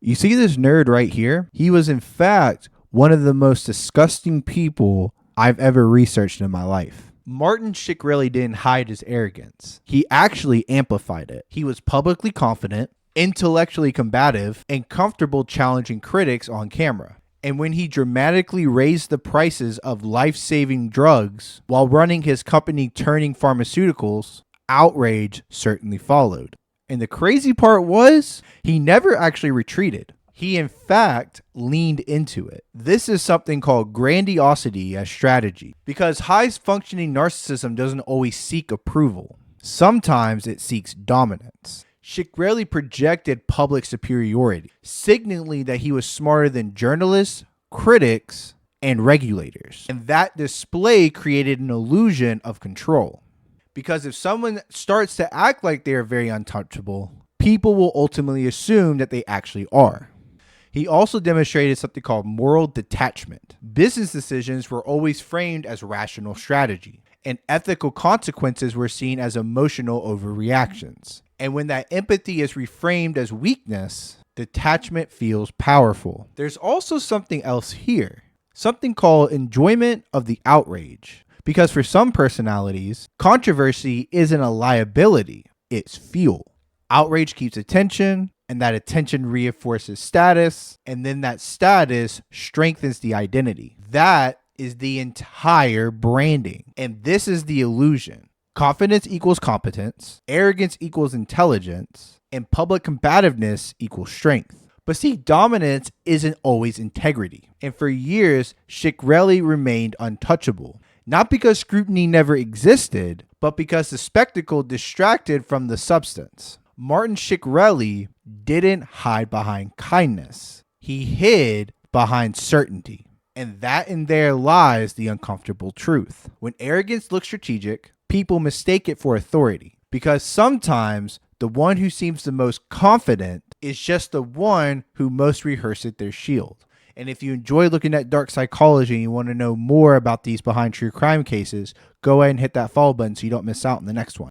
You see this nerd right here? He was, in fact, one of the most disgusting people I've ever researched in my life. Martin Shkreli didn't hide his arrogance. He actually amplified it. He was publicly confident, intellectually combative, and comfortable challenging critics on camera. And when he dramatically raised the prices of life-saving drugs while running his company Turning Pharmaceuticals, outrage certainly followed. And the crazy part was, he never actually retreated. He, in fact, leaned into it. This is something called grandiosity as strategy, because high-functioning narcissism doesn't always seek approval. Sometimes it seeks dominance. Shkreli projected public superiority, signaling that he was smarter than journalists, critics, and regulators. And that display created an illusion of control. Because if someone starts to act like they are very untouchable, people will ultimately assume that they actually are. He also demonstrated something called moral detachment. Business decisions were always framed as rational strategy, and ethical consequences were seen as emotional overreactions. And when that empathy is reframed as weakness, detachment feels powerful. There's also something else here, something called enjoyment of the outrage. Because for some personalities, controversy isn't a liability, it's fuel. Outrage keeps attention, and that attention reinforces status, and then that status strengthens the identity. That is the entire branding. And this is the illusion. Confidence equals competence, arrogance equals intelligence, and public combativeness equals strength. But see, dominance isn't always integrity. And for years, Shkreli remained untouchable. Not because scrutiny never existed, but because the spectacle distracted from the substance. Martin Shkreli didn't hide behind kindness. He hid behind certainty. And that in there lies the uncomfortable truth. When arrogance looks strategic, people mistake it for authority. Because sometimes the one who seems the most confident is just the one who most rehearsed their shield. And if you enjoy looking at dark psychology and you want to know more about these behind true crime cases, go ahead and hit that follow button so you don't miss out on the next one.